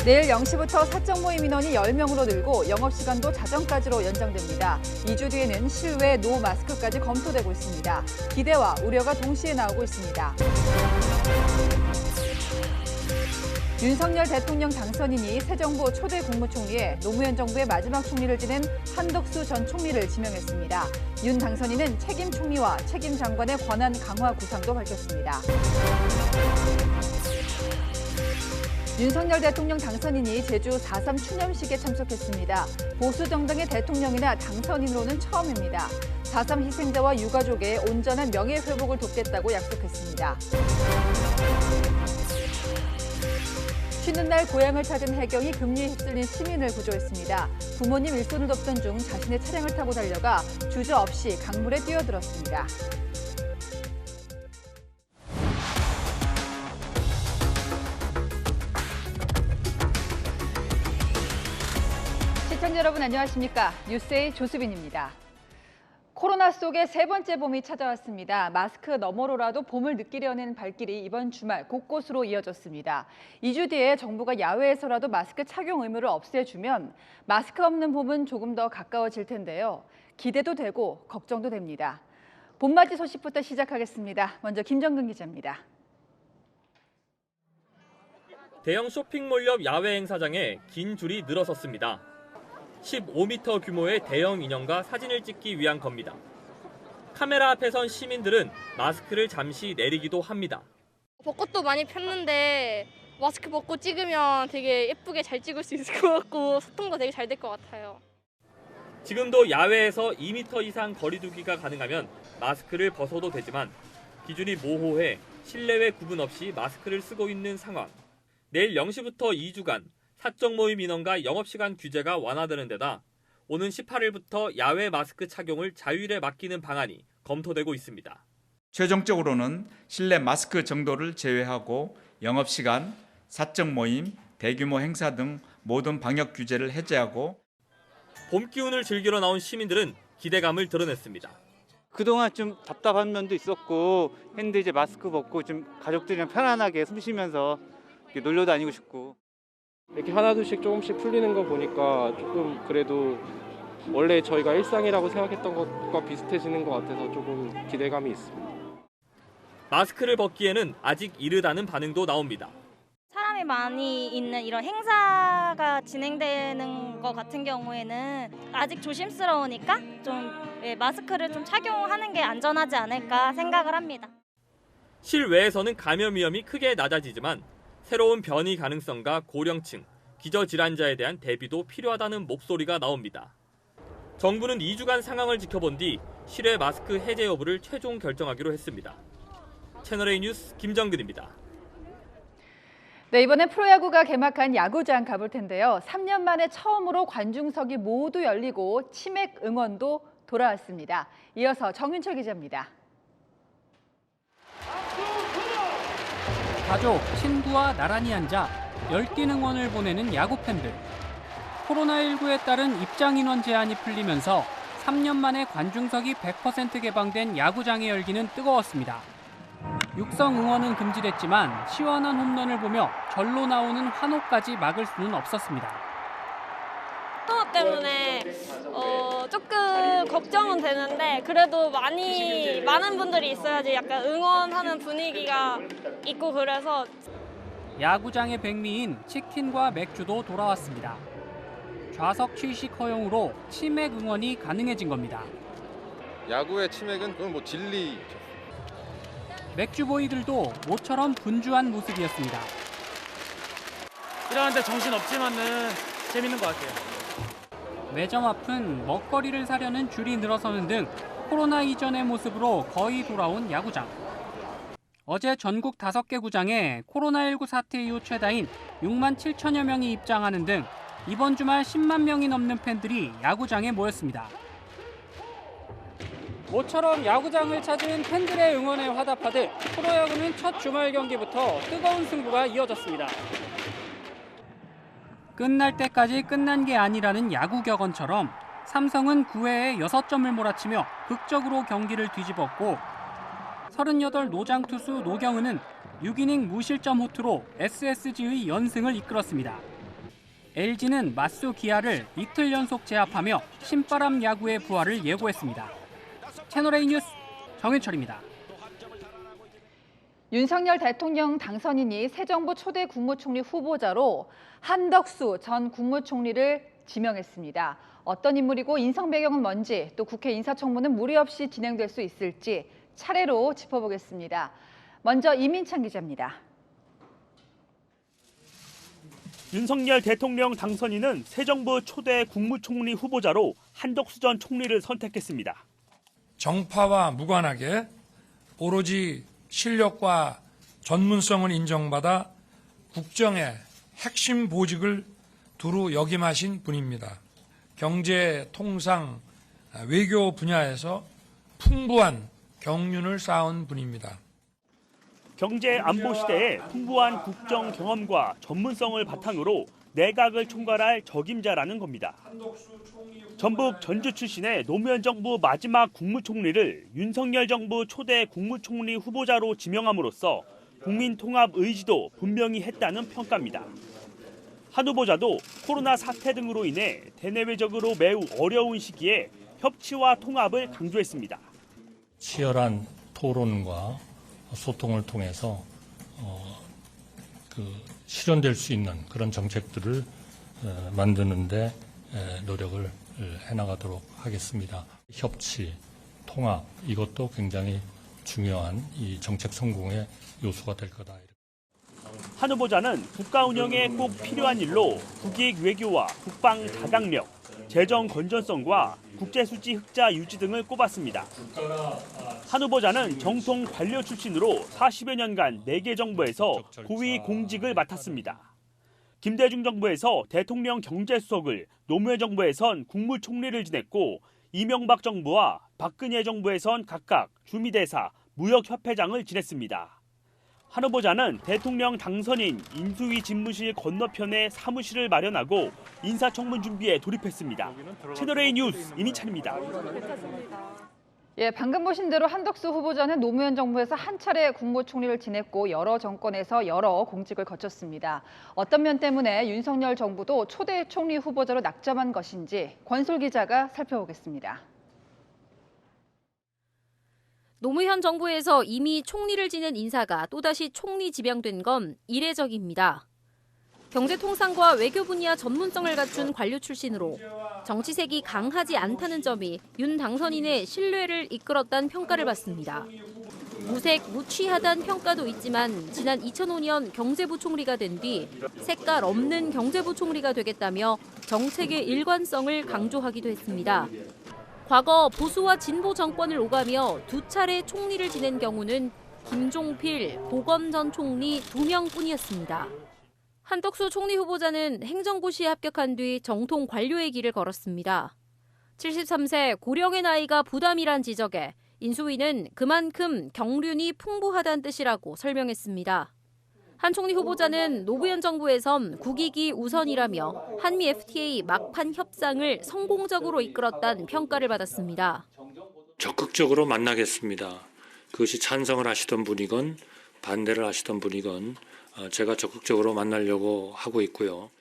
내일 0시부터 사적 모임 인원이 10명으로 늘고 영업시간도 자정까지로 연장됩니다. 2주 뒤에는 실외 노 마스크까지 검토되고 있습니다. 기대와 우려가 동시에 나오고 있습니다. 윤석열 대통령 당선인이 새 정부 초대 국무총리에 노무현 정부의 마지막 총리를 지낸 한덕수 전 총리를 지명했습니다. 윤 당선인은 책임 총리와 책임 장관의 권한 강화 구상도 밝혔습니다. 윤석열 대통령 당선인이 제주 4.3 추념식에 참석했습니다. 보수 정당의 대통령이나 당선인으로는 처음입니다. 4.3 희생자와 유가족의 온전한 명예회복을 돕겠다고 약속했습니다. 쉬는 날 고향을 찾은 해경이 금리에 휩쓸린 시민을 구조했습니다. 부모님 일손을 돕던 중 자신의 차량을 타고 달려가 주저없이 강물에 뛰어들었습니다. 시청자 여러분 안녕하십니까? 뉴스의 조수빈입니다. 코로나 속에 세 번째 봄이 찾아왔습니다. 마스크 너머로라도 봄을 느끼려는 발길이 이번 주말 곳곳으로 이어졌습니다. 2주 뒤에 정부가 야외에서라도 마스크 착용 의무를 없애주면 마스크 없는 봄은 조금 더 가까워질 텐데요. 기대도 되고 걱정도 됩니다. 봄맞이 소식부터 시작하겠습니다. 먼저 김정근 기자입니다. 대형 쇼핑몰 옆 야외 행사장에 긴 줄이 늘어섰습니다. 15m 규모의 대형 인형과 사진을 찍기 위한 겁니다. 카메라 앞에 선 시민들은 마스크를 잠시 내리기도 합니다. 벚꽃도 많이 폈는데 마스크 벗고 찍으면 되게 예쁘게 잘 찍을 수 있을 것 같고 소통도 되게 잘 될 것 같아요. 지금도 야외에서 2m 이상 거리 두기가 가능하면 마스크를 벗어도 되지만 기준이 모호해 실내외 구분 없이 마스크를 쓰고 있는 상황. 내일 0시부터 2주간 사적 모임 인원과 영업시간 규제가 완화되는 데다 오는 18일부터 야외 마스크 착용을 자율에 맡기는 방안이 검토되고 있습니다. 최종적으로는 실내 마스크 정도를 제외하고 영업시간, 사적 모임, 대규모 행사 등 모든 방역 규제를 해제하고 봄 기운을 즐기러 나온 시민들은 기대감을 드러냈습니다. 그동안 좀 답답한 면도 있었고 했는데 이제 마스크 벗고 좀 가족들이랑 편안하게 숨 쉬면서 놀러 다니고 싶고 이렇게 하나둘씩 조금씩 풀리는 거 보니까 조금 그래도 원래 저희가 일상이라고 생각했던 것과 비슷해지는 것 같아서 조금 기대감이 있습니다. 마스크를 벗기에는 아직 이르다는 반응도 나옵니다. 사람이 많이 있는 이런 행사가 진행되는 것 같은 경우에는 아직 조심스러우니까 좀 마스크를 좀 착용하는 게 안전하지 않을까 생각을 합니다. 실외에서는 감염 위험이 크게 낮아지지만 새로운 변이 가능성과 고령층, 기저질환자에 대한 대비도 필요하다는 목소리가 나옵니다. 정부는 2주간 상황을 지켜본 뒤 실외 마스크 해제 여부를 최종 결정하기로 했습니다. 채널A 뉴스 김정근입니다. 네, 이번엔 프로야구가 개막한 야구장 가볼 텐데요. 3년 만에 처음으로 관중석이 모두 열리고 치맥 응원도 돌아왔습니다. 이어서 정윤철 기자입니다. 가족, 친구와 나란히 앉아 열띤 응원을 보내는 야구 팬들. 코로나19에 따른 입장 인원 제한이 풀리면서 3년 만에 관중석이 100% 개방된 야구장의 열기는 뜨거웠습니다. 육성 응원은 금지됐지만 시원한 홈런을 보며 절로 나오는 환호까지 막을 수는 없었습니다. 코로나 때문에 조금 걱정은 되는데 그래도 많은 분들이 있어야지 약간 응원하는 분위기가 있고 그래서 야구장의 백미인 치킨과 맥주도 돌아왔습니다. 좌석 취식 허용으로 치맥 응원이 가능해진 겁니다. 야구의 치맥은 그건 뭐 진리죠. 맥주보이들도 모처럼 분주한 모습이었습니다. 일하는데 정신 없지만은 재밌는 것 같아요. 매점 앞은 먹거리를 사려는 줄이 늘어서는 등 코로나 이전의 모습으로 거의 돌아온 야구장. 어제 전국 5개 구장에 코로나19 사태 이후 최다인 6만 7천여 명이 입장하는 등 이번 주말 10만 명이 넘는 팬들이 야구장에 모였습니다. 모처럼 야구장을 찾은 팬들의 응원에 화답하듯 프로야구는 첫 주말 경기부터 뜨거운 승부가 이어졌습니다. 끝날 때까지 끝난 게 아니라는 야구 격언처럼 삼성은 9회에 6점을 몰아치며 극적으로 경기를 뒤집었고 38 노장 투수 노경은은 6이닝 무실점 호투로 SSG의 연승을 이끌었습니다. LG는 맞수 기아를 이틀 연속 제압하며 신바람 야구의 부활을 예고했습니다. 채널A 뉴스 정윤철입니다. 윤석열 대통령 당선인이 새 정부 초대 국무총리 후보자로 한덕수 전 국무총리를 지명했습니다. 어떤 인물이고 인성 배경은 뭔지, 또 국회 인사청문은 무리 없이 진행될 수 있을지 차례로 짚어보겠습니다. 먼저 이민찬 기자입니다. 윤석열 대통령 당선인은 새 정부 초대 국무총리 후보자로 한덕수 전 총리를 선택했습니다. 정파와 무관하게 오로지 실력과 전문성을 인정받아 국정의 핵심 보직을 두루 역임하신 분입니다. 경제, 통상, 외교 분야에서 풍부한 경륜을 쌓은 분입니다. 경제 안보 시대에 풍부한 국정 경험과 전문성을 바탕으로 내각을 총괄할 적임자라는 겁니다. 전북 전주 출신의 노무현 정부 마지막 국무총리를 윤석열 정부 초대 국무총리 후보자로 지명함으로써 국민 통합 의지도 분명히 했다는 평가입니다. 한 후보자도 코로나 사태 등으로 인해 대내외적으로 매우 어려운 시기에 협치와 통합을 강조했습니다. 치열한 토론과 소통을 통해서 실현될 수 있는 그런 정책들을 만드는데 노력을 해나가도록 하겠습니다. 협치, 통합 이것도 굉장히 중요한 이 정책 성공의 요소가 될 거다. 한 후보자는 국가 운영에 꼭 필요한 일로 국익 외교와 국방 다각력, 재정 건전성과 국제수지 흑자 유지 등을 꼽았습니다. 한 후보자는 정통 관료 출신으로 40여 년간 4개 정부에서 고위 공직을 맡았습니다. 김대중 정부에서 대통령 경제수석을, 노무현 정부에선 국무총리를 지냈고 이명박 정부와 박근혜 정부에선 각각 주미대사, 무역협회장을 지냈습니다. 한 후보자는 대통령 당선인 인수위 집무실 건너편에 사무실을 마련하고 인사청문 준비에 돌입했습니다. 채널A 뉴스 이민찬입니다. 예, 방금 보신 대로 한덕수 후보자는 노무현 정부에서 한 차례 국무총리를 지냈고 여러 정권에서 여러 공직을 거쳤습니다. 어떤 면 때문에 윤석열 정부도 초대 총리 후보자로 낙점한 것인지 권솔 기자가 살펴보겠습니다. 노무현 정부에서 이미 총리를 지낸 인사가 또다시 총리 지명된 건 이례적입니다. 경제통상과 외교 분야 전문성을 갖춘 관료 출신으로 정치색이 강하지 않다는 점이 윤 당선인의 신뢰를 이끌었다는 평가를 받습니다. 무색, 무취하다는 평가도 있지만 지난 2005년 경제부총리가 된 뒤 색깔 없는 경제부총리가 되겠다며 정책의 일관성을 강조하기도 했습니다. 과거 보수와 진보 정권을 오가며 2차례 총리를 지낸 경우는 김종필, 고검 전 총리 2명뿐이었습니다. 한덕수 총리 후보자는 행정고시에 합격한 뒤 정통 관료의 길을 걸었습니다. 73세 고령의 나이가 부담이란 지적에 인수위는 그만큼 경륜이 풍부하다는 뜻이라고 설명했습니다. 한 총리 후보자는 노무현 정부에선 국익이 우선이라며 한미 FTA 막판 협상을 성공적으로 이끌었다는 평가를 받았습니다. 적극적으로 만나겠습니다. 그것이 찬성을 하시던 분이건 반대를 하시던 분이건 제가 적극적으로 만나려고 하고 있고요.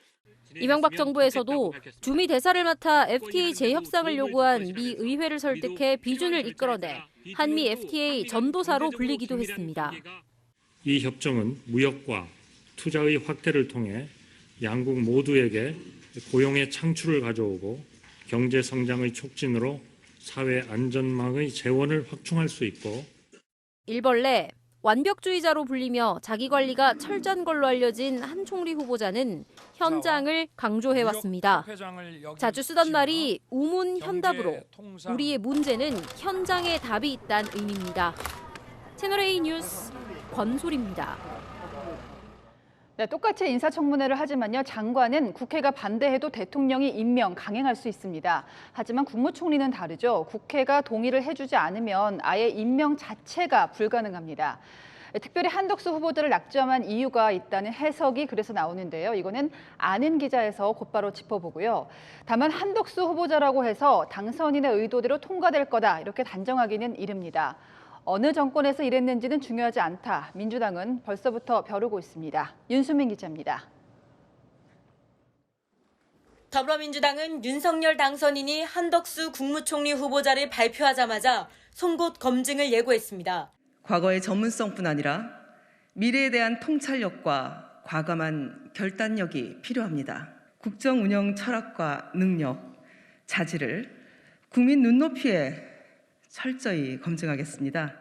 이명박 정부에서도 주미 대사를 맡아 FTA 재협상을 요구한 미 의회를 설득해 비준을 이끌어내 한미 FTA 전도사로 불리기도 했습니다. 이 협정은 무역과 투자의 확대를 통해 양국 모두에게 고용의 창출을 가져오고 경제 성장의 촉진으로 사회 안전망의 재원을 확충할 수 있고 일벌레, 완벽주의자로 불리며 자기 관리가 철저한 걸로 알려진 한 총리 후보자는 현장을 강조해왔습니다. 자주 쓰던 말이 우문현답으로 우리의 문제는 현장에 답이 있다는 의미입니다. 채널A 뉴스 권솔입니다. 네, 똑같이 인사청문회를 하지만요. 장관은 국회가 반대해도 대통령이 임명, 강행할 수 있습니다. 하지만 국무총리는 다르죠. 국회가 동의를 해주지 않으면 아예 임명 자체가 불가능합니다. 특별히 한덕수 후보자를 낙점한 이유가 있다는 해석이 그래서 나오는데요. 이거는 아는 기자에서 곧바로 짚어보고요. 다만 한덕수 후보자라고 해서 당선인의 의도대로 통과될 거다 이렇게 단정하기는 이릅니다. 어느 정권에서 일했는지는 중요하지 않다. 민주당은 벌써부터 벼르고 있습니다. 윤수민 기자입니다. 더불어민주당은 윤석열 당선인이 한덕수 국무총리 후보자를 발표하자마자 송곳 검증을 예고했습니다. 과거의 전문성뿐 아니라 미래에 대한 통찰력과 과감한 결단력이 필요합니다. 국정 운영 철학과 능력, 자질을 국민 눈높이에 철저히 검증하겠습니다.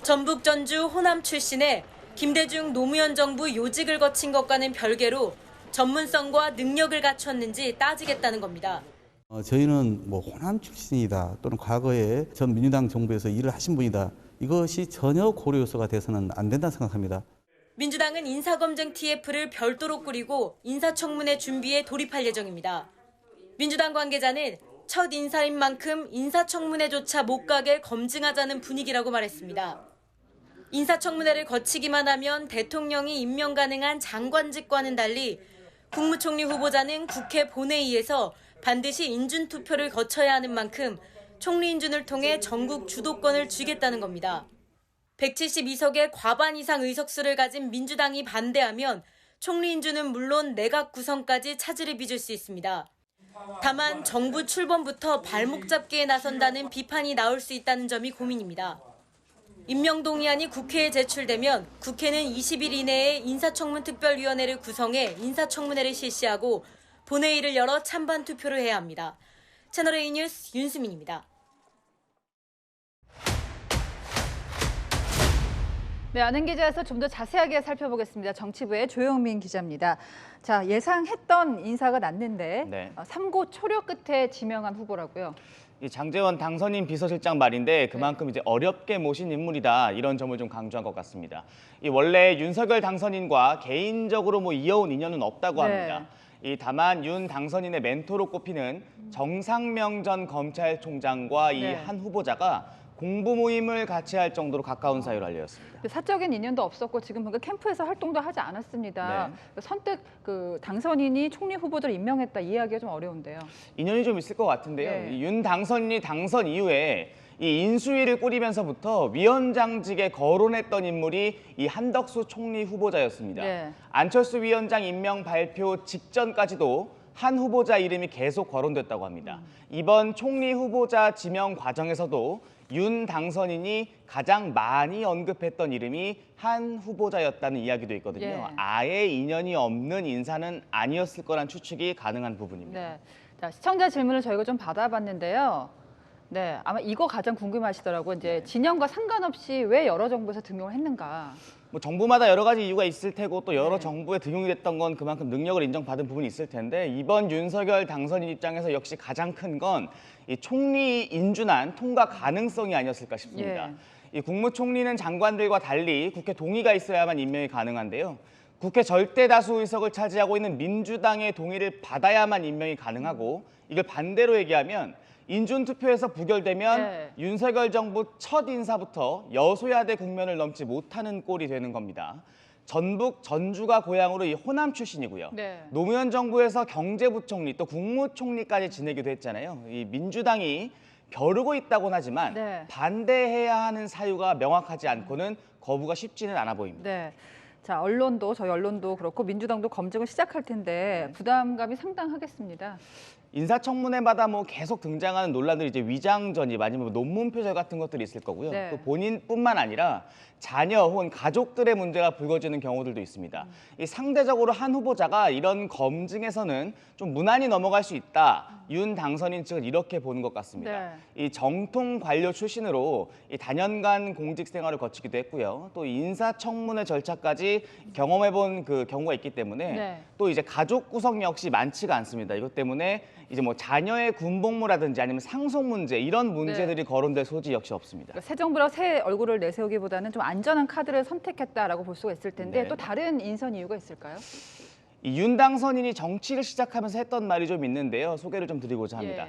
전북, 전주, 호남 출신의 김대중 노무현 정부 요직을 거친 것과는 별개로 전문성과 능력을 갖췄는지 따지겠다는 겁니다. 저희는 뭐 호남 출신이다 또는 과거에 전 민주당 정부에서 일을 하신 분이다. 이것이 전혀 고려 요소가 돼서는 안 된다고 생각합니다. 민주당은 인사검증 TF를 별도로 꾸리고 인사청문회 준비에 돌입할 예정입니다. 민주당 관계자는 첫 인사인 만큼 인사청문회조차 못 가게 검증하자는 분위기라고 말했습니다. 인사청문회를 거치기만 하면 대통령이 임명 가능한 장관직과는 달리 국무총리 후보자는 국회 본회의에서 반드시 인준투표를 거쳐야 하는 만큼 총리 인준을 통해 전국 주도권을 쥐겠다는 겁니다. 172석의 과반 이상 의석수를 가진 민주당이 반대하면 총리 인준은 물론 내각 구성까지 차질을 빚을 수 있습니다. 다만 정부 출범부터 발목 잡기에 나선다는 비판이 나올 수 있다는 점이 고민입니다. 임명동의안이 국회에 제출되면 국회는 20일 이내에 인사청문특별위원회를 구성해 인사청문회를 실시하고 본회의를 열어 찬반 투표를 해야 합니다. 채널A 뉴스 윤수민입니다. 네, 아는 기자에서 좀 더 자세하게 살펴보겠습니다. 정치부의 조영민 기자입니다. 자, 예상했던 인사가 났는데 네. 삼고 초려 끝에 지명한 후보라고요. 이 장제원 당선인 비서실장 말인데 그만큼 이제 어렵게 모신 인물이다 이런 점을 좀 강조한 것 같습니다. 이 원래 윤석열 당선인과 개인적으로 뭐 이어온 인연은 없다고 합니다. 이 다만 윤 당선인의 멘토로 꼽히는 정상명 전 검찰총장과 이 한 후보자가 공부 모임을 같이 할 정도로 가까운 사이로 알려졌습니다. 사적인 인연도 없었고 지금 보니까 캠프에서 활동도 하지 않았습니다. 선뜻 당선인이 총리 후보자를 임명했다 이해하기가 좀 어려운데요. 인연이 좀 있을 것 같은데요. 이 윤 당선인이 당선 이후에 이 인수위를 꾸리면서부터 위원장직에 거론했던 인물이 이 한덕수 총리 후보자였습니다. 안철수 위원장 임명 발표 직전까지도 한 후보자 이름이 계속 거론됐다고 합니다. 이번 총리 후보자 지명 과정에서도 윤 당선인이 가장 많이 언급했던 이름이 한 후보자였다는 이야기도 있거든요. 아예 인연이 없는 인사는 아니었을 거란 추측이 가능한 부분입니다. 네. 자, 시청자 질문을 저희가 좀 받아봤는데요. 네, 아마 이거 가장 궁금하시더라고요. 이제 진영과 상관없이 왜 여러 정부에서 등용을 했는가? 뭐 정부마다 여러 가지 이유가 있을 테고 또 여러 정부에 등용이 됐던 건 그만큼 능력을 인정받은 부분이 있을 텐데 이번 윤석열 당선인 입장에서 역시 가장 큰 건 이 총리 인준안 통과 가능성이 아니었을까 싶습니다. 이 국무총리는 장관들과 달리 국회 동의가 있어야만 임명이 가능한데요. 국회 절대 다수 의석을 차지하고 있는 민주당의 동의를 받아야만 임명이 가능하고 이걸 반대로 얘기하면 인준투표에서 부결되면 윤석열 정부 첫 인사부터 여소야대 국면을 넘지 못하는 꼴이 되는 겁니다. 전북, 전주가 고향으로 이 호남 출신이고요. 노무현 정부에서 경제부총리 또 국무총리까지 지내기도 했잖아요. 이 민주당이 벼르고 있다고는 하지만 반대해야 하는 사유가 명확하지 않고는 거부가 쉽지는 않아 보입니다. 자, 언론도 저희 언론도 그렇고 민주당도 검증을 시작할 텐데 부담감이 상당하겠습니다. 인사청문회마다 뭐 계속 등장하는 논란들이 이제 위장 전입 아니면 논문 표절 같은 것들이 있을 거고요. 또 본인뿐만 아니라 자녀 혹은 가족들의 문제가 불거지는 경우들도 있습니다. 이 상대적으로 한 후보자가 이런 검증에서는 좀 무난히 넘어갈 수 있다. 윤 당선인 측은 이렇게 보는 것 같습니다. 이 정통 관료 출신으로 이 다년간 공직 생활을 거치기도 했고요. 또 인사청문회 절차까지 경험해본 그 경우가 있기 때문에 또 이제 가족 구성 역시 많지가 않습니다. 이것 때문에 이제 뭐 자녀의 군복무라든지 아니면 상속 문제 이런 문제들이 거론될 소지 역시 없습니다. 그러니까 새 정부라 새 얼굴을 내세우기보다는 좀 안전한 카드를 선택했다라고 볼 수가 있을 텐데 또 다른 인선 이유가 있을까요? 이 윤 당선인이 정치를 시작하면서 했던 말이 좀 있는데요. 소개를 좀 드리고자 합니다.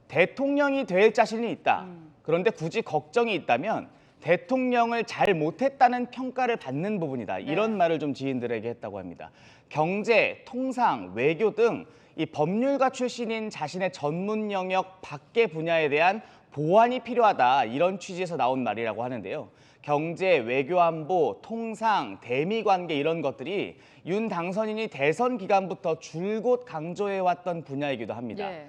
대통령이 될 자신이 있다. 그런데 굳이 걱정이 있다면 대통령을 잘 못했다는 평가를 받는 부분이다. 이런 말을 좀 지인들에게 했다고 합니다. 경제, 통상, 외교 등 이 법률가 출신인 자신의 전문 영역 밖의 분야에 대한 보완이 필요하다 이런 취지에서 나온 말이라고 하는데요. 경제, 외교 안보, 통상, 대미 관계 이런 것들이 윤 당선인이 대선 기간부터 줄곧 강조해왔던 분야이기도 합니다. 예.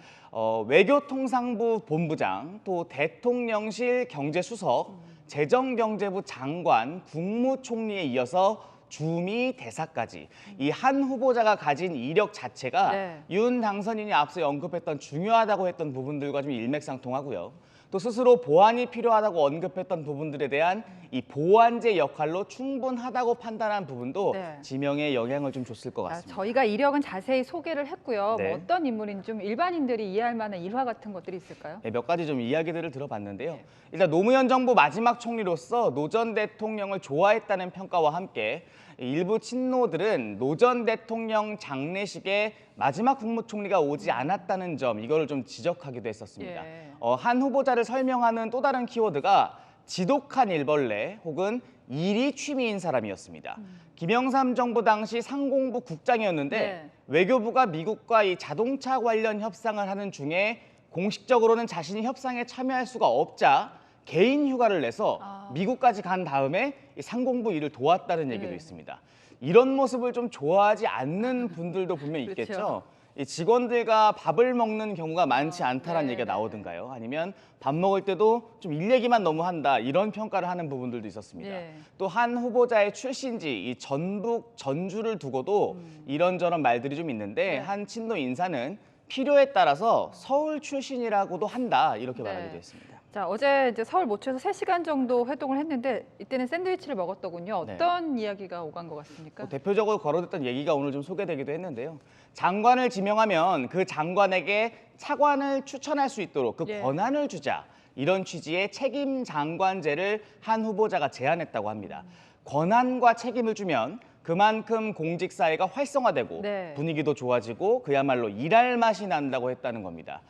외교통상부 본부장, 또 대통령실 경제수석, 재정경제부 장관, 국무총리에 이어서 주미 대사까지 이 한 후보자가 가진 이력 자체가 네. 윤 당선인이 앞서 언급했던 중요하다고 했던 부분들과 좀 일맥상통하고요. 또 스스로 보완이 필요하다고 언급했던 부분들에 대한 이 보완제 역할로 충분하다고 판단한 부분도 네. 지명에 영향을 좀 줬을 것 같습니다. 저희가 이력은 자세히 소개를 했고요. 네. 뭐 어떤 인물인지 좀 일반인들이 이해할 만한 일화 같은 것들이 있을까요? 네, 몇 가지 좀 이야기들을 들어봤는데요. 일단 노무현 정부 마지막 총리로서 노 전 대통령을 좋아했다는 평가와 함께 일부 친노들은 노 전 대통령 장례식에 마지막 국무총리가 오지 않았다는 점, 이거를 좀 지적하기도 했었습니다. 예. 한 후보자를 설명하는 또 다른 키워드가 지독한 일벌레 혹은 일이 취미인 사람이었습니다. 김영삼 정부 당시 상공부 국장이었는데 네. 외교부가 미국과 이 자동차 관련 협상을 하는 중에 공식적으로는 자신이 협상에 참여할 수가 없자 개인 휴가를 내서 미국까지 간 다음에 이 상공부 일을 도왔다는 얘기도 있습니다. 이런 모습을 좀 좋아하지 않는 분들도 분명히 있겠죠. 그렇죠. 이 직원들과 밥을 먹는 경우가 많지 않다라는 얘기가 나오든가요. 아니면 밥 먹을 때도 좀 일 얘기만 너무 한다 이런 평가를 하는 부분들도 있었습니다. 예. 또 한 후보자의 출신지 이 전북 전주를 두고도 이런저런 말들이 좀 있는데 한 친노 인사는 필요에 따라서 서울 출신이라고도 한다 이렇게 말하기도 했습니다. 자, 어제 이제 서울 모처에서 3시간 정도 회동을 했는데 이때는 샌드위치를 먹었더군요. 어떤 이야기가 오간 것 같습니까? 대표적으로 거론됐던 얘기가 오늘 좀 소개되기도 했는데요. 장관을 지명하면 그 장관에게 차관을 추천할 수 있도록 그 권한을 주자. 이런 취지의 책임 장관제를 한 후보자가 제안했다고 합니다. 권한과 책임을 주면 그만큼 공직 사회가 활성화되고 분위기도 좋아지고 그야말로 일할 맛이 난다고 했다는 겁니다.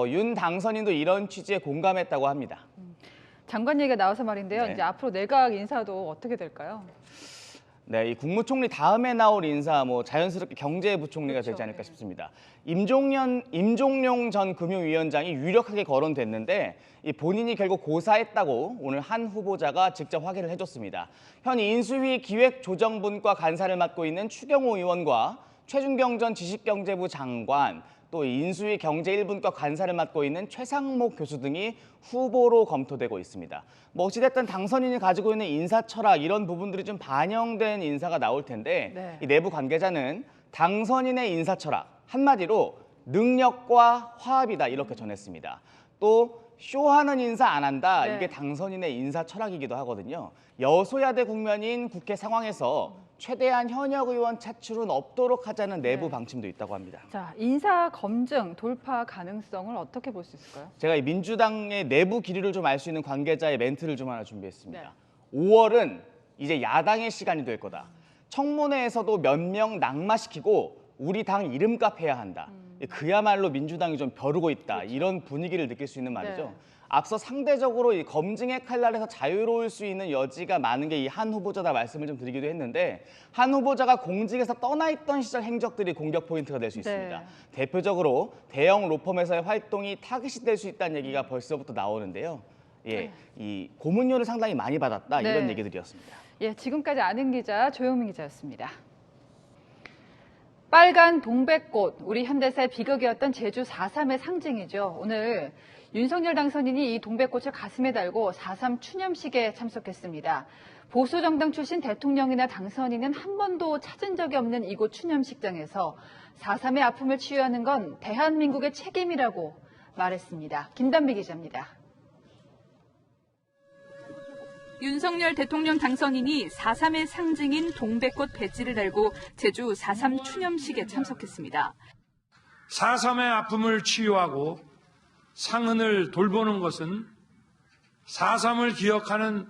윤 당선인도 이런 취지에 공감했다고 합니다. 장관 얘기가 나와서 말인데요. 네. 이제 앞으로 내각 인사도 어떻게 될까요? 네, 이 국무총리 다음에 나올 인사 자연스럽게 경제부총리가 되지 않을까 싶습니다. 임종룡 전 금융위원장이 유력하게 거론됐는데 이 본인이 결국 고사했다고 오늘 한 후보자가 직접 확인을 해줬습니다. 현 인수위 기획조정분과 간사를 맡고 있는 추경호 의원과 최준경 전 지식경제부 장관, 또 인수위 경제 1분과 간사를 맡고 있는 최상목 교수 등이 후보로 검토되고 있습니다. 어찌됐든 당선인이 가지고 있는 인사 철학 이런 부분들이 좀 반영된 인사가 나올 텐데 이 내부 관계자는 당선인의 인사 철학 한마디로 능력과 화합이다 이렇게 전했습니다. 또 쇼하는 인사 안 한다 이게 당선인의 인사 철학이기도 하거든요. 여소야대 국면인 국회 상황에서 최대한 현역 의원 차출은 없도록 하자는 내부 방침도 있다고 합니다. 자, 인사 검증 돌파 가능성을 어떻게 볼 수 있을까요? 제가 이 민주당의 내부 기류를 좀 알 수 있는 관계자의 멘트를 좀 하나 준비했습니다. 5월은 이제 야당의 시간이 될 거다. 청문회에서도 몇 명 낙마시키고 우리 당 이름값 해야 한다. 그야말로 민주당이 좀 벼르고 있다. 이런 분위기를 느낄 수 있는 말이죠. 앞서 상대적으로 이 검증의 칼날에서 자유로울 수 있는 여지가 많은 게 이 한 후보자다 말씀을 좀 드리기도 했는데 한 후보자가 공직에서 떠나 있던 시절 행적들이 공격 포인트가 될 수 있습니다. 대표적으로 대형 로펌에서의 활동이 타깃이 될 수 있다는 얘기가 벌써부터 나오는데요. 이 고문료를 상당히 많이 받았다 이런 얘기들이었습니다. 지금까지 아는 기자 조영민 기자였습니다. 빨간 동백꽃, 우리 현대사의 비극이었던 제주 4.3의 상징이죠. 오늘 윤석열 당선인이 이 동백꽃을 가슴에 달고 4.3 추념식에 참석했습니다. 보수 정당 출신 대통령이나 당선인은 한 번도 찾은 적이 없는 이곳 추념식장에서 4.3의 아픔을 치유하는 건 대한민국의 책임이라고 말했습니다. 김단비 기자입니다. 윤석열 대통령 당선인이 4.3의 상징인 동백꽃 배지를 달고 제주 4.3 추념식에 참석했습니다. 4.3의 아픔을 치유하고 상흔을 돌보는 것은 4.3을 기억하는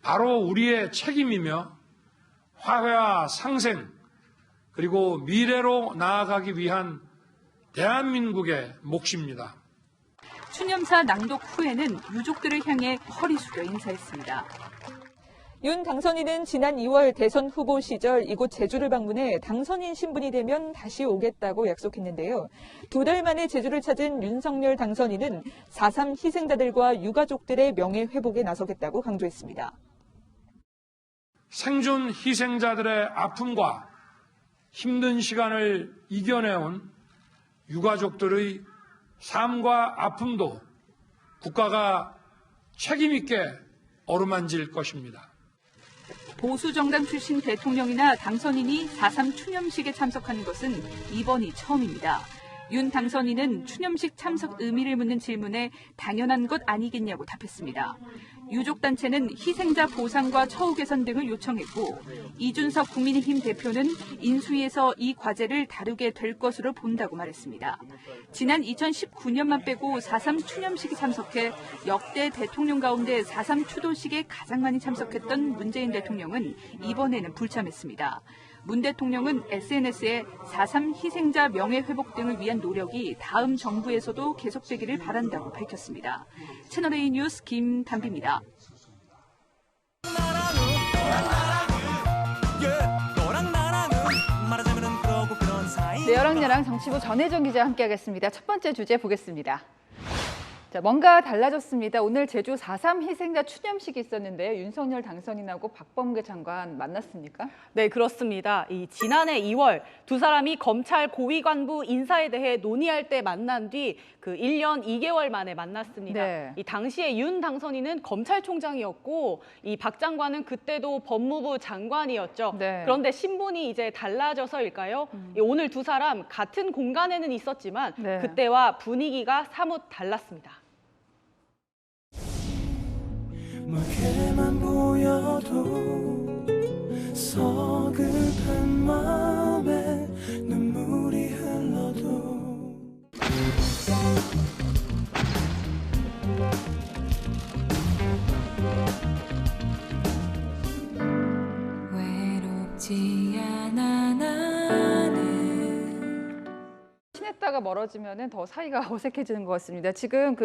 바로 우리의 책임이며 화해와 상생 그리고 미래로 나아가기 위한 대한민국의 몫입니다. 추념사 낭독 후에는 유족들을 향해 허리 숙여 인사했습니다. 윤 당선인은 지난 2월 대선 후보 시절 이곳 제주를 방문해 당선인 신분이 되면 다시 오겠다고 약속했는데요. 2달 만에 제주를 찾은 윤석열 당선인은 4.3 희생자들과 유가족들의 명예 회복에 나서겠다고 강조했습니다. 생존 희생자들의 아픔과 힘든 시간을 이겨내온 유가족들의 삶과 아픔도 국가가 책임있게 어루만질 것입니다. 보수 정당 출신 대통령이나 당선인이 4.3 추념식에 참석하는 것은 이번이 처음입니다. 윤 당선인은 추념식 참석 의미를 묻는 질문에 당연한 것 아니겠냐고 답했습니다. 유족단체는 희생자 보상과 처우 개선 등을 요청했고 이준석 국민의힘 대표는 인수위에서 이 과제를 다루게 될 것으로 본다고 말했습니다. 지난 2019년만 빼고 4.3 추념식에 참석해 역대 대통령 가운데 4.3 추도식에 가장 많이 참석했던 문재인 대통령은 이번에는 불참했습니다. 문 대통령은 SNS에 4.3 희생자 명예회복 등을 위한 노력이 다음 정부에서도 계속되기를 바란다고 밝혔습니다. 채널A 뉴스 김담비입니다. 네, 여랑야랑 정치부 전혜정 기자와 함께하겠습니다. 첫 번째 주제 보겠습니다. 자, 뭔가 달라졌습니다. 오늘 제주 4.3 희생자 추념식이 있었는데요. 윤석열 당선인하고 박범계 장관 만났습니까? 네, 그렇습니다. 지난해 2월 두 사람이 검찰 고위 간부 인사에 대해 논의할 때 만난 뒤 그 1년 2개월 만에 만났습니다. 네. 이 당시에 윤 당선인은 검찰총장이었고 이 박 장관은 그때도 법무부 장관이었죠. 네. 그런데 신분이 이제 달라져서일까요? 오늘 두 사람 같은 공간에는 있었지만 네. 그때와 분위기가 사뭇 달랐습니다. 멀게만 보여도 서글픈 마음에 눈물이 흘러도 외롭지 않아 나는. 친했다가 멀어지면 더 사이가 어색해지는 것 같습니다. 지금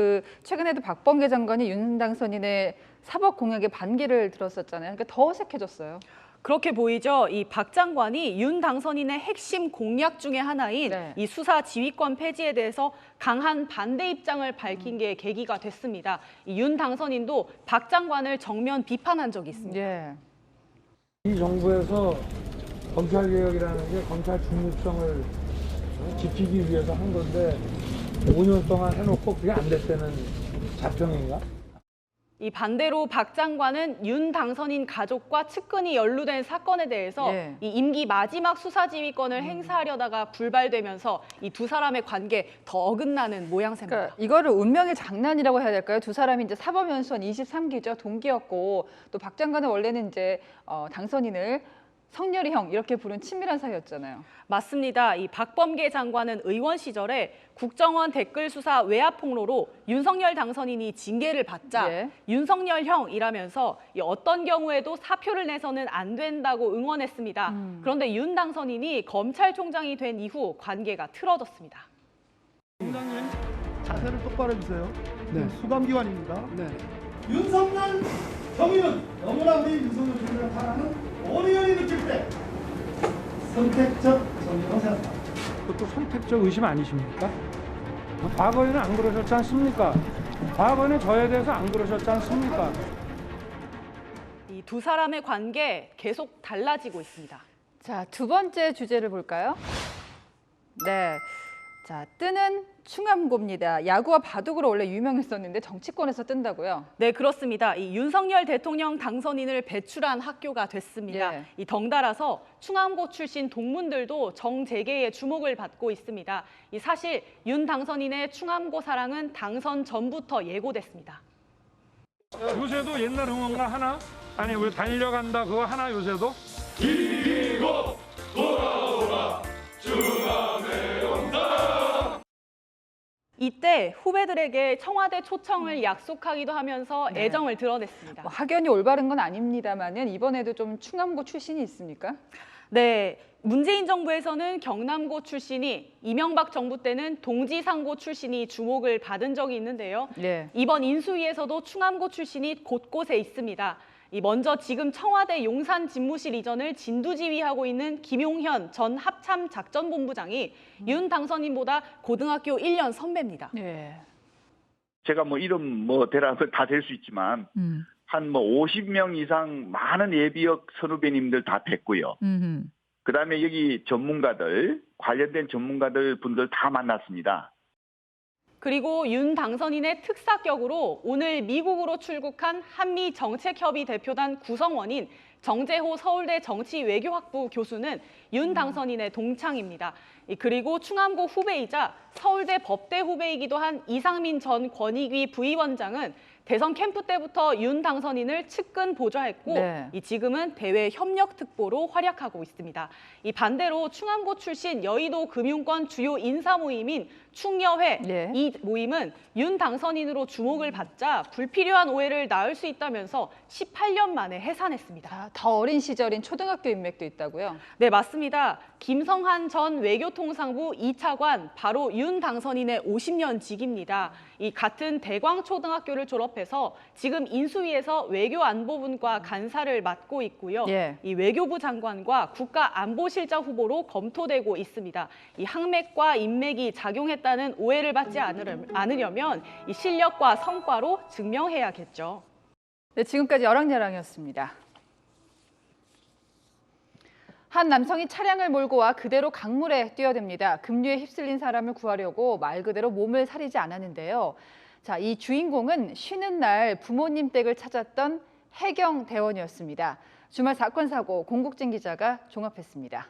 최근에도 박범계 장관이 윤 당선인의 사법 공약에 반기를 들었었잖아요. 그러니까 더 어색해졌어요. 그렇게 보이죠. 이 박 장관이 윤 당선인의 핵심 공약 중에 하나인 이 수사 지휘권 폐지에 대해서 강한 반대 입장을 밝힌 게 계기가 됐습니다. 이 윤 당선인도 박 장관을 정면 비판한 적이 있습니다. 이 정부에서 검찰개혁이라는 게 검찰 중립성을 지키기 위해서 한 건데 5년 동안 해놓고 그게 안 됐다는 자평인가? 이 반대로 박 장관은 윤 당선인 가족과 측근이 연루된 사건에 대해서 이 임기 마지막 수사지휘권을 행사하려다가 불발되면서 이 두 사람의 관계 더 어긋나는 모양새입니다. 그러니까 이거를 운명의 장난이라고 해야 될까요? 두 사람이 이제 사법연수원 23기죠. 동기였고 또 박 장관은 원래는 이제 당선인을 성렬이 형 이렇게 부른 친밀한 사이였잖아요. 맞습니다. 이 박범계 장관은 의원 시절에 국정원 댓글 수사 외압 폭로로 윤석열 당선인이 징계를 받자 윤석열 형이라면서 어떤 경우에도 사표를 내서는 안 된다고 응원했습니다. 그런데 윤 당선인이 검찰총장이 된 이후 관계가 틀어졌습니다. 총장님 자세를 똑바로 해주세요. 네. 수감기관입니다. 네. 윤석열 형이는 너무나 우리 윤석열 형을 사랑하는 어린이 느낄 때 선택적 정의라고 생각합니다. 그것도 선택적 의심 아니십니까? 과거에는 안 그러셨지 않습니까? 과거에는 저에 대해서 안 그러셨지 않습니까? 이 두 사람의 관계 계속 달라지고 있습니다. 자, 두 번째 주제를 볼까요? 네. 자, 뜨는 충암고입니다. 야구와 바둑으로 원래 유명했었는데 정치권에서 뜬다고요? 네, 그렇습니다. 이 윤석열 대통령 당선인을 배출한 학교가 됐습니다. 이 덩달아서 충암고 출신 동문들도 정재계의 주목을 받고 있습니다. 이 사실 윤 당선인의 충암고 사랑은 당선 전부터 예고됐습니다. 요새도 옛날 응원가 하나? 아니 우리 달려간다 그거 하나 요새도? 이기고 돌아오라 충암에 온다. 이때 후배들에게 청와대 초청을 약속하기도 하면서 애정을 드러냈습니다. 학연이 올바른 건 아닙니다만은 이번에도 좀 충암고 출신이 있습니까? 네, 문재인 정부에서는 경남고 출신이, 이명박 정부 때는 동지상고 출신이 주목을 받은 적이 있는데요. 이번 인수위에서도 충암고 출신이 곳곳에 있습니다. 먼저 지금 청와대 용산 집무실 이전을 진두지휘하고 있는 김용현 전 합참작전본부장이 윤 당선인보다 고등학교 1년 선배입니다. 네. 제가 뭐 이름 뭐 대라는 다 될 수 있지만 한 뭐 50명 이상 많은 예비역 선후배님들 다 뵀고요. 그다음에 여기 전문가들 관련된 전문가들 분들 다 만났습니다. 그리고 윤 당선인의 특사격으로 오늘 미국으로 출국한 한미정책협의 대표단 구성원인 정재호 서울대 정치외교학부 교수는 윤 당선인의 동창입니다. 그리고 충암고 후배이자 서울대 법대 후배이기도 한 이상민 전 권익위 부위원장은 대선 캠프 때부터 윤 당선인을 측근 보좌했고 지금은 대외 협력 특보로 활약하고 있습니다. 반대로 충암고 출신 여의도 금융권 주요 인사 모임인 충여회 이 모임은 윤 당선인으로 주목을 받자 불필요한 오해를 낳을 수 있다면서 18년 만에 해산했습니다. 더 어린 시절인 초등학교 인맥도 있다고요? 네, 맞습니다. 김성한 전 외교통상부 2차관 바로 윤 당선인의 50년 직입니다. 같은 대광초등학교를 졸업해서 지금 인수위에서 외교안보분과 간사를 맡고 있고요. 이 외교부 장관과 국가안보실장 후보로 검토되고 있습니다. 학맥과 인맥이 작용했다는 오해를 받지 않으려면 이 실력과 성과로 증명해야겠죠. 네, 지금까지 여랑야랑이었습니다. 한 남성이 차량을 몰고 와 그대로 강물에 뛰어듭니다. 급류에 휩쓸린 사람을 구하려고 말 그대로 몸을 사리지 않았는데요. 자, 이 주인공은 쉬는 날 부모님 댁을 찾았던 해경 대원이었습니다. 주말 사건 사고 공국진 기자가 종합했습니다.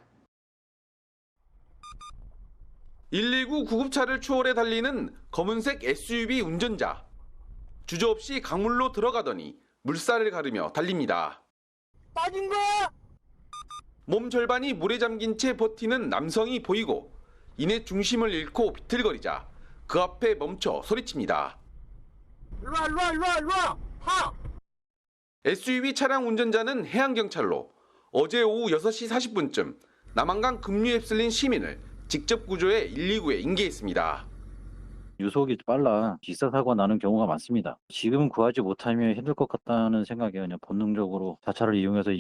119 구급차를 추월해 달리는 검은색 SUV 운전자. 주저없이 강물로 들어가더니 물살을 가르며 달립니다. 빠진 거야! 몸 절반이 물에 잠긴 채 버티는 남성이 보이고 이내 중심을 잃고 비틀거리자 그 앞에 멈춰 소리칩니다. 일로와! 파! SUV 차량 운전자는 해양경찰로 어제 오후 6시 40분쯤 남한강 급류에 휩쓸린 시민을 직접 구조해 119에 인계했습니다. 유속이 빨라 기사 사고가 나는 경우가 많습니다. 지금 구하지 못하면 힘들 것 같다는 생각에 그냥 본능적으로 자차를 이용해서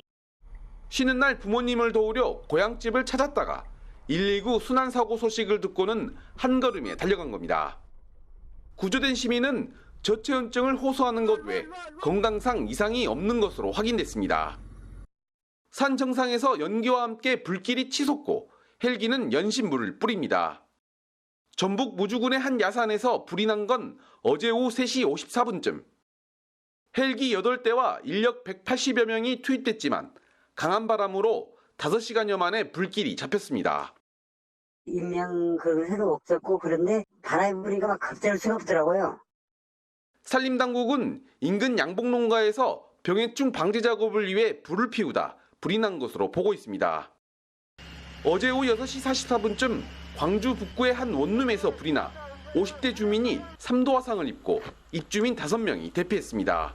쉬는 날 부모님을 도우려 고향집을 찾았다가 119 순환사고 소식을 듣고는 한걸음에 달려간 겁니다. 구조된 시민은 저체온증을 호소하는 것 외 건강상 이상이 없는 것으로 확인됐습니다. 산 정상에서 연기와 함께 불길이 치솟고 헬기는 연신물을 뿌립니다. 전북 무주군의 한 야산에서 불이 난 건 어제 오후 3시 54분쯤. 헬기 8대와 인력 180여 명이 투입됐지만 강한 바람으로 5시간여 만에 불길이 잡혔습니다. 인명 해도 없었고 그런데 바람이 부니까 막 겁될 수가 없더라고요. 산림당국은 인근 양봉농가에서 병해충 방제 작업을 위해 불을 피우다 불이 난 것으로 보고 있습니다. 어제 오후 6시 44분쯤 광주 북구의 한 원룸에서 불이 나 50대 주민이 3도 화상을 입고 입주민 5명이 대피했습니다.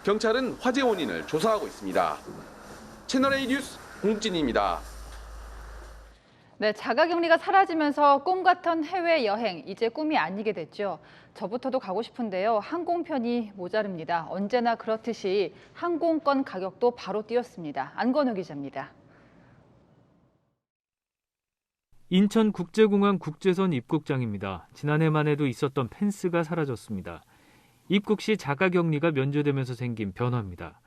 경찰은 화재 원인을 조사하고 있습니다. 채널A 뉴스 공진입니다. 네, 자가격리가 사라지면서 꿈 같던 해외여행, 이제 꿈이 아니게 됐죠. 저부터도 가고 싶은데요. 항공편이 모자릅니다. 언제나 그렇듯이 항공권 가격도 바로 뛰었습니다. 안건우 기자입니다. 인천국제공항 국제선 입국장입니다. 지난해만 해도 있었던 펜스가 사라졌습니다. 입국 시 자가격리가 면제되면서 생긴 변화입니다.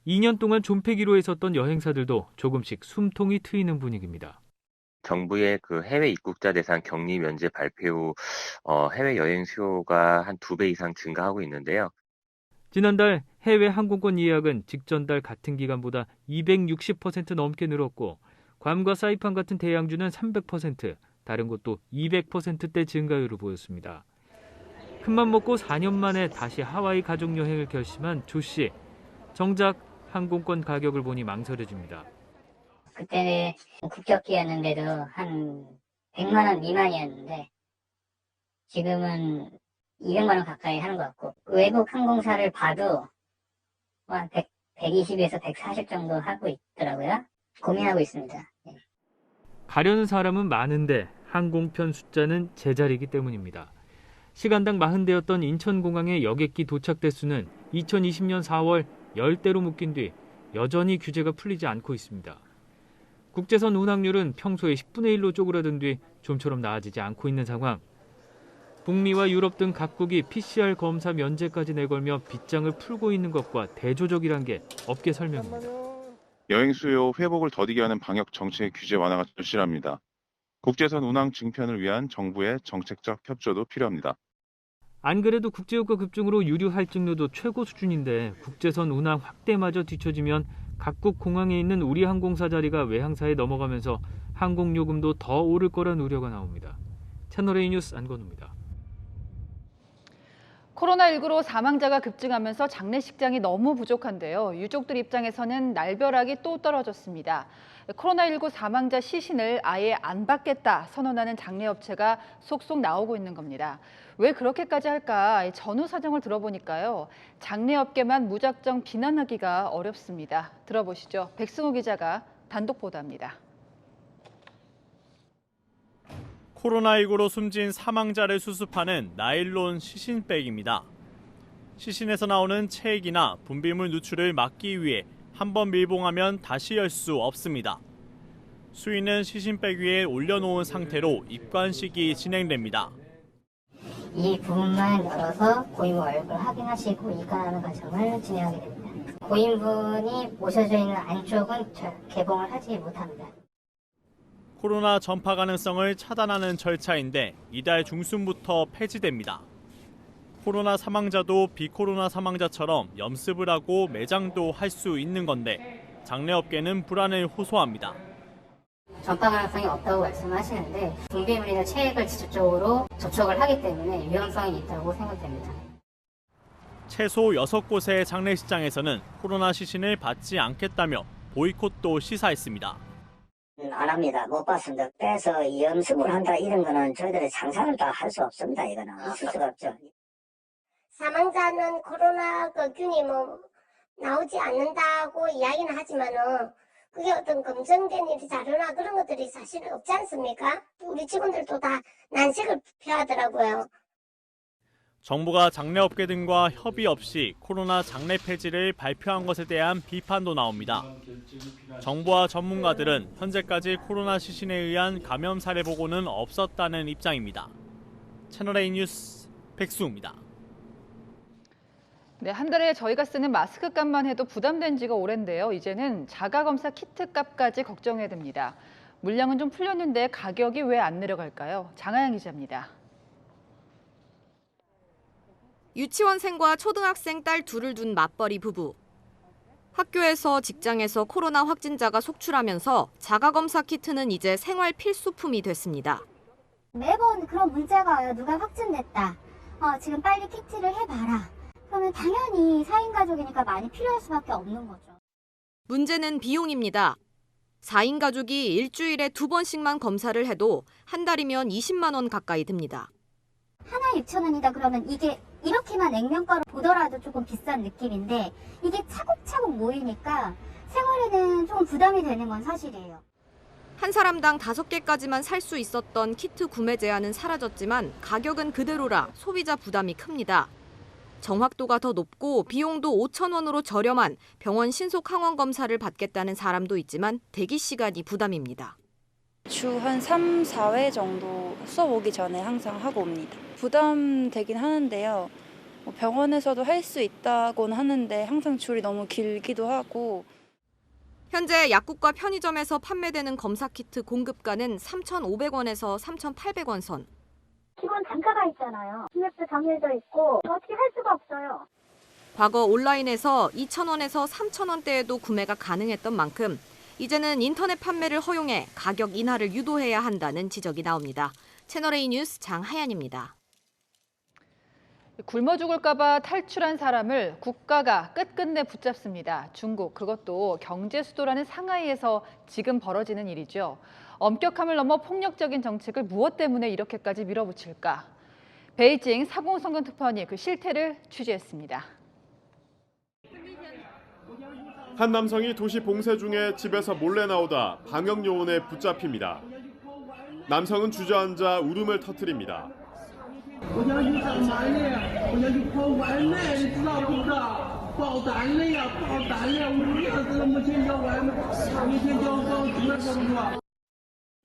2년 동안 존폐기로 했었던 여행사들도 조금씩 숨통이 트이는 분위기입니다. 정부의 그 해외 입국자 대상 격리 면제 발표 후 해외 여행 수요가 한 2배 이상 증가하고 있는데요. 지난달 해외 항공권 예약은 직전 달 같은 기간보다 260% 넘게 늘었고 괌과 사이판 같은 대양주는 300%, 다른 곳도 200%대 증가율을 보였습니다. 큰맘 먹고 4년 만에 다시 하와이 가족여행을 결심한 조 씨. 정작 항공권 가격을 보니 망설여집니다. 그때는 국적기였는데도 한 100만 원 미만이었는데 지금은 200만 원 가까이 하는 것 같고 외국 항공사를 봐도 한 120에서 140 정도 하고 있더라고요. 고민하고 있습니다. 네. 가려는 사람은 많은데 항공편 숫자는 제자리이기 때문입니다. 시간당 40대였던 인천공항의 여객기 도착 대수는 2020년 4월 열대로 묶인 뒤 여전히 규제가 풀리지 않고 있습니다. 국제선 운항률은 평소의 10분의 1로 쪼그라든 뒤 좀처럼 나아지지 않고 있는 상황. 북미와 유럽 등 각국이 PCR 검사 면제까지 내걸며 빗장을 풀고 있는 것과 대조적이란 게 업계 설명입니다. 여행 수요 회복을 더디게 하는 방역 정책 규제 완화가 절실합니다. 국제선 운항 증편을 위한 정부의 정책적 협조도 필요합니다. 안 그래도 국제유가 급증으로 유류 할증료도 최고 수준인데 국제선 운항 확대마저 뒤처지면 각국 공항에 있는 우리 항공사 자리가 외항사에 넘어가면서 항공요금도 더 오를 거란 우려가 나옵니다. 채널A 뉴스 안건우입니다. 코로나19로 사망자가 급증하면서 장례식장이 너무 부족한데요. 유족들 입장에서는 날벼락이 또 떨어졌습니다. 코로나19 사망자 시신을 아예 안 받겠다 선언하는 장례업체가 속속 나오고 있는 겁니다. 왜 그렇게까지 할까? 전후 사정을 들어보니까요. 장례업계만 무작정 비난하기가 어렵습니다. 들어보시죠. 백승우 기자가 단독 보도합니다. 코로나19로 숨진 사망자를 수습하는 나일론 시신백입니다. 시신에서 나오는 체액이나 분비물 누출을 막기 위해 한번 밀봉하면 다시 열 수 없습니다. 수의는 시신백 위에 올려놓은 상태로 입관식이 진행됩니다. 이 부분만 열어서 고인분 얼굴 확인하시고 입관하는 과정을 진행하게 됩니다. 고인분이 모셔져 있는 안쪽은 개봉을 하지 못합니다. 코로나 전파 가능성을 차단하는 절차인데 이달 중순부터 폐지됩니다. 코로나 사망자도 비코로나 사망자처럼 염습을 하고 매장도 할 수 있는 건데 장례업계는 불안을 호소합니다. 전파 가능성이 없다고 말씀하시는데 분비물이나 체액을 직접적으로 접촉을 하기 때문에 위험성이 있다고 생각됩니다. 최소 6곳의 장례식장에서는 코로나 시신을 받지 않겠다며 보이콧도 시사했습니다. 안 합니다. 못 받습니다. 빼서 염습을 한다 이런 거는 저희들이 상상을 다 할 수 없습니다. 이거는 있을 수가 없죠. 사망자는 코로나 균이 나오지 않는다고 이야기는 하지만은 그게 어떤 검증된 일이 자료나 그런 것들이 사실 없지 않습니까? 우리 직원들도 다 난색을 표하더라고요. 정부가 장례업계 등과 협의 없이 코로나 장례 폐지를 발표한 것에 대한 비판도 나옵니다. 정부와 전문가들은 현재까지 코로나 시신에 의한 감염 사례 보고는 없었다는 입장입니다. 채널A 뉴스 백수입니다. 네, 한 달에 저희가 쓰는 마스크 값만 해도 부담된 지가 오랜데요. 이제는 자가검사 키트 값까지 걱정해야 됩니다. 물량은 좀 풀렸는데 가격이 왜 안 내려갈까요? 장하영 기자입니다. 유치원생과 초등학생 딸 둘을 둔 맞벌이 부부. 학교에서 직장에서 코로나 확진자가 속출하면서 자가검사 키트는 이제 생활 필수품이 됐습니다. 매번 그런 문자가 와요. 누가 확진됐다. 지금 빨리 키트를 해봐라. 그러면 당연히 4인 가족이니까 많이 필요할 수밖에 없는 거죠. 문제는 비용입니다. 4인 가족이 일주일에 2번씩만 검사를 해도 한 달이면 20만 원 가까이 듭니다. 하나에 6,000원이다 그러면 이게 이렇게만 액면가로 보더라도 조금 비싼 느낌인데 이게 차곡차곡 모이니까 생활에는 좀 부담이 되는 건 사실이에요. 한 사람당 5개까지만 살 수 있었던 키트 구매 제한은 사라졌지만 가격은 그대로라 소비자 부담이 큽니다. 정확도가 더 높고 비용도 5,000원으로 저렴한 병원 신속 항원 검사를 받겠다는 사람도 있지만 대기 시간이 부담입니다. 주 한 3, 4회 정도 수업 오기 전에 항상 하고 옵니다. 부담되긴 하는데요. 병원에서도 할 수 있다고는 하는데 항상 줄이 너무 길기도 하고. 현재 약국과 편의점에서 판매되는 검사 키트 공급가는 3,500원에서 3,800원 선. 기본 단가가 있잖아요. 금액도 정해져 있고 어떻게 할 수가 없어요. 과거 온라인에서 2,000원에서 3,000원대에도 구매가 가능했던 만큼 이제는 인터넷 판매를 허용해 가격 인하를 유도해야 한다는 지적이 나옵니다. 채널A 뉴스 장하연입니다. 굶어 죽을까 봐 탈출한 사람을 국가가 끝끝내 붙잡습니다. 중국, 그것도 경제 수도라는 상하이에서 지금 벌어지는 일이죠. 엄격함을 넘어 폭력적인 정책을 무엇 때문에 이렇게까지 밀어붙일까? 베이징 사공성경 특파원이 그 실태를 취재했습니다. 한 남성이 도시 봉쇄 중에 집에서 몰래 나오다 방역 요원에 붙잡힙니다. 남성은 주저앉아 울음을 터뜨립니다. 爆弹了呀，爆弹了！我们要是没钱交外卖，明天就要住那房子。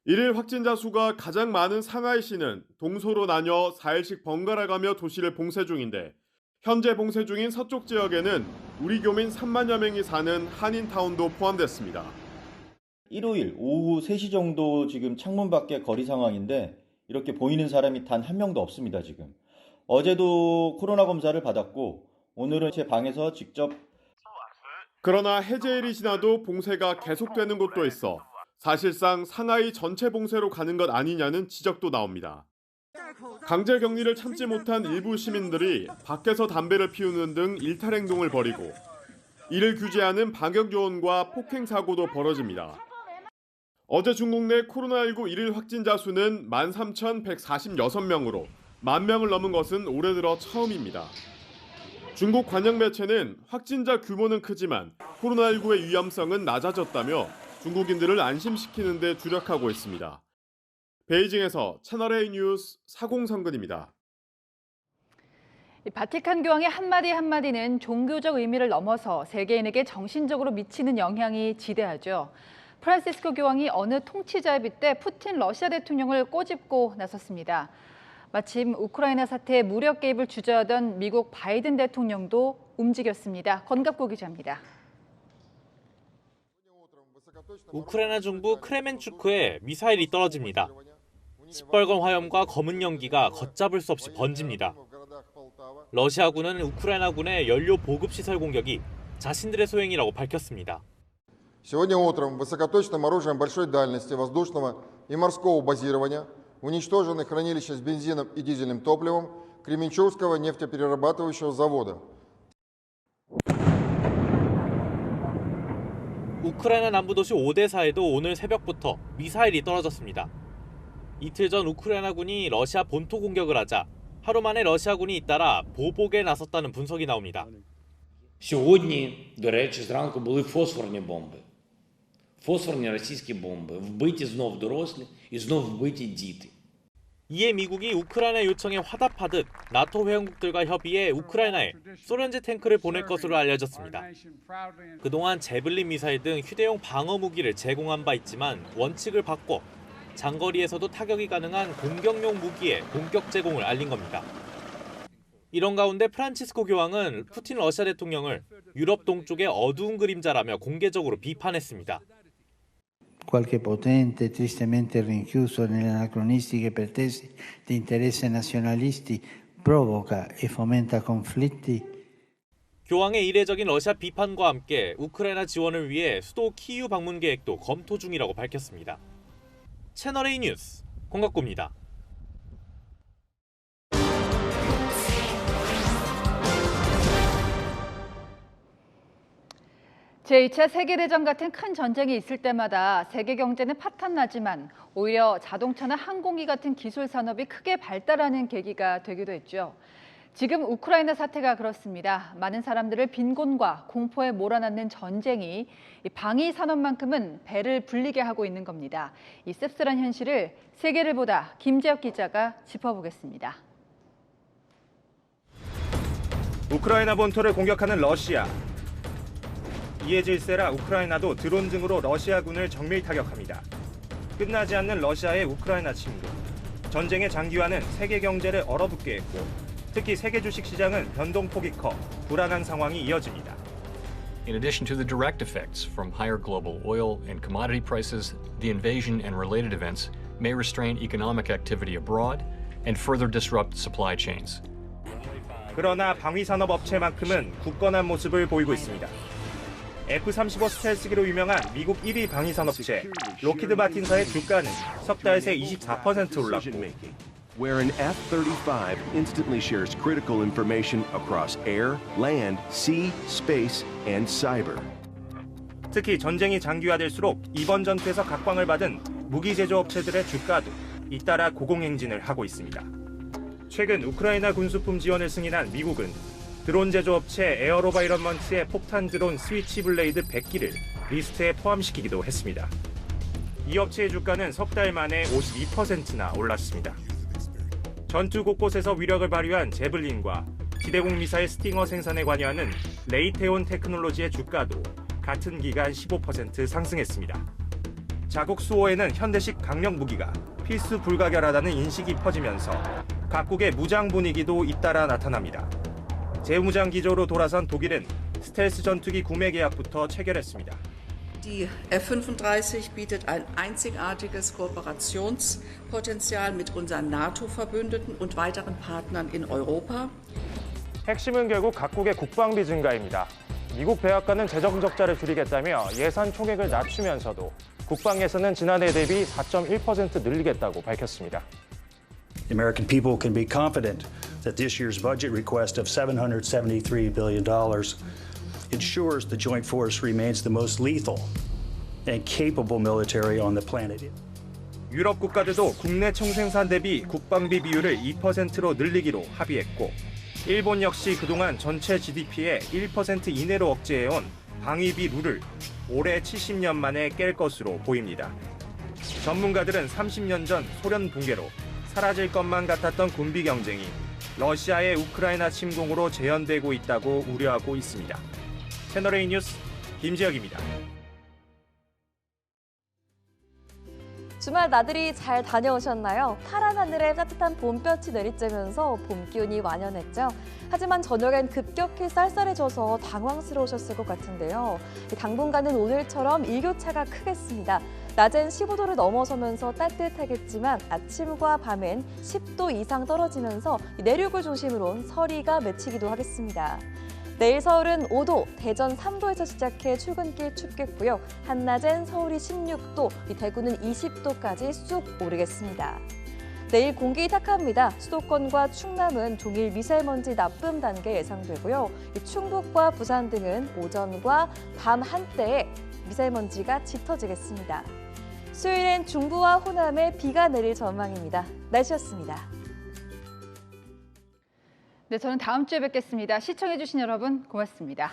1일 확진자 수가 가장 많은 상하이시는 동소로 나뉘어 4일씩 번갈아 가며 도시를 봉쇄 중인데 현재 봉쇄 중인 서쪽 지역에는 우리 교민 3만여 명이 사는 한인타운도 포함됐습니다. 일요일 오후 3시 정도 지금 창문 밖에 거리 상황인데 이렇게 보이는 사람이 단 한 명도 없습니다, 지금. 어제도 코로나 검사를 받았고 오늘은 제 방에서 직접. 그러나 해제일이 지나도 봉쇄가 계속되는 곳도 있어 사실상 상하이 전체 봉쇄로 가는 것 아니냐는 지적도 나옵니다. 강제 격리를 참지 못한 일부 시민들이 밖에서 담배를 피우는 등 일탈 행동을 벌이고 이를 규제하는 방역 요원과 폭행 사고도 벌어집니다. 어제 중국 내 코로나19 1일 확진자 수는 13,146명으로 10,000명을 넘은 것은 올해 들어 처음입니다. 중국 관영 매체는 확진자 규모는 크지만 코로나19의 위험성은 낮아졌다며 중국인들을 안심시키는 데 주력하고 있습니다. 베이징에서 채널A 뉴스 사공성근입니다. 바티칸 교황의 한마디 한마디는 종교적 의미를 넘어서 세계인에게 정신적으로 미치는 영향이 지대하죠. 프란시스코 교황이 어느 통치자에 빗대 푸틴 러시아 대통령을 꼬집고 나섰습니다. 마침 우크라이나 사태에 무력 개입을 주저하던 미국 바이든 대통령도 움직였습니다. 권갑고 기자입니다. 우크라이나 중부 크레멘추크에 미사일이 떨어집니다. 시뻘건 화염과 검은 연기가 걷잡을 수 없이 번집니다. 러시아군은 우크라이나군의 연료 보급 시설 공격이 자신들의 소행이라고 밝혔습니다. Сегодня утром высокоточным оружием большой дальности воздушного и морского базирования уничтожены хранилища с бензином и дизельным топливом Кременчугского нефтеперерабатывающего завода. 우크라이나 남부 도시 오데사에도 오늘 새벽부터 미사일이 떨어졌습니다. 이틀 전 우크라이나군이 러시아 본토 공격을 하자 하루 만에 러시아군이 잇따라 보복에 나섰다는 분석이 나옵니다. Сьогодні, до речі, зранку були фосфорні бомби. Фосфорні російські бомби. Вбиті знов дорослі і знов вбиті діти. 이에 미국이 우크라이나 요청에 화답하듯 나토 회원국들과 협의해 우크라이나에 소련제 탱크를 보낼 것으로 알려졌습니다. 그동안 제블린 미사일 등 휴대용 방어 무기를 제공한 바 있지만 원칙을 바꿔 장거리에서도 타격이 가능한 공격용 무기의 본격 제공을 알린 겁니다. 이런 가운데 프란치스코 교황은 푸틴 러시아 대통령을 유럽 동쪽의 어두운 그림자라며 공개적으로 비판했습니다. Qualche potente tristemente rinchiuso nelle anacronistiche pretese di interessi nazionalisti provoca e fomenta conflitti. 교황의 이례적인 러시아 비판과 함께 우크라이나 지원을 위해 수도 키이우 방문 계획도 검토 중이라고 밝혔습니다. 채널A 뉴스 권갑고입니다. 제2차 세계대전 같은 큰 전쟁이 있을 때마다 세계 경제는 파탄나지만 오히려 자동차나 항공기 같은 기술 산업이 크게 발달하는 계기가 되기도 했죠. 지금 우크라이나 사태가 그렇습니다. 많은 사람들을 빈곤과 공포에 몰아넣는 전쟁이 방위 산업만큼은 배를 불리게 하고 있는 겁니다. 이 씁쓸한 현실을 세계를 보다 김재혁 기자가 짚어보겠습니다. 우크라이나 본토를 공격하는 러시아. 이에 질세라 우크라이나도 드론 등으로 러시아군을 정밀 타격합니다. 끝나지 않는 러시아의 우크라이나 침공. 전쟁의 장기화는 세계 경제를 얼어붙게 했고 특히 세계 주식 시장은 변동폭이 커 불안한 상황이 이어집니다. In addition to the direct effects from higher global oil and commodity prices, the invasion and related events may restrain economic activity abroad and further disrupt supply chains. 그러나 방위산업 업체만큼은 굳건한 모습을 보이고 있습니다. F-35 스텔스기로 유명한 미국 1위 방위산업체 록히드 마틴사의 주가는 석 달 새 24% 올랐고 where an F-35 instantly shares critical information across air, land, sea, space, and cyber. 특히 전쟁이 장기화될수록 이번 전투에서 각광을 받은 무기 제조업체들의 주가도 잇따라 고공행진을 하고 있습니다. 최근 우크라이나 군수품 지원을 승인한 미국은 드론 제조업체 에어로바이런먼트의 폭탄 드론 스위치 블레이드 100기를 리스트에 포함시키기도 했습니다. 이 업체의 주가는 석 달 만에 52%나 올랐습니다. 전투 곳곳에서 위력을 발휘한 제블린과 지대공 미사일 스팅어 생산에 관여하는 레이테온 테크놀로지의 주가도 같은 기간 15% 상승했습니다. 자국 수호에는 현대식 강력 무기가 필수 불가결하다는 인식이 퍼지면서 각국의 무장 분위기도 잇따라 나타납니다. 재무장 기조로 돌아선 독일은 스텔스 전투기 구매 계약부터 체결했습니다. Die F-35 bietet ein einzigartiges Kooperationspotenzial mit unseren NATO-Verbündeten und weiteren Partnern in Europa. 핵심은 결국 각국의 국방비 증가입니다. 미국 백악관은 재정 적자를 줄이겠다며 예산 총액을 낮추면서도 국방 예산은 지난해 대비 4.1% 늘리겠다고 밝혔습니다. The American people can be confident that this year's budget request of $773 billion ensures the Joint Force remains the most lethal and capable military on the planet. 유럽 국가들도 국내 총생산 대비 국방비 비율을 2%로 늘리기로 합의했고, 일본 역시 그동안 전체 GDP의 1% 이내로 억제해온 방위비 룰을 올해 70년 만에 깰 것으로 보입니다. 전문가들은 30년 전 소련 붕괴로 사라질 것만 같았던 군비 경쟁이 러시아의 우크라이나 침공으로 재현되고 있다고 우려하고 있습니다. 채널A 뉴스 김지혁입니다. 주말 나들이 잘 다녀오셨나요? 파란 하늘에 따뜻한 봄볕이 내리쬐면서 봄 기운이 완연했죠. 하지만 저녁엔 급격히 쌀쌀해져서 당황스러우셨을 것 같은데요. 당분간은 오늘처럼 일교차가 크겠습니다. 낮엔 15도를 넘어서면서 따뜻하겠지만 아침과 밤엔 10도 이상 떨어지면서 내륙을 중심으로 서리가 맺히기도 하겠습니다. 내일 서울은 5도, 대전 3도에서 시작해 출근길 춥겠고요. 한낮엔 서울이 16도, 대구는 20도까지 쑥 오르겠습니다. 내일 공기 탁합니다. 수도권과 충남은 종일 미세먼지 나쁨 단계 예상되고요. 충북과 부산 등은 오전과 밤 한때에 미세먼지가 짙어지겠습니다. 수요일엔 중부와 호남에 비가 내릴 전망입니다. 날씨였습니다. 네, 저는 다음 주에 뵙겠습니다. 시청해주신 여러분 고맙습니다.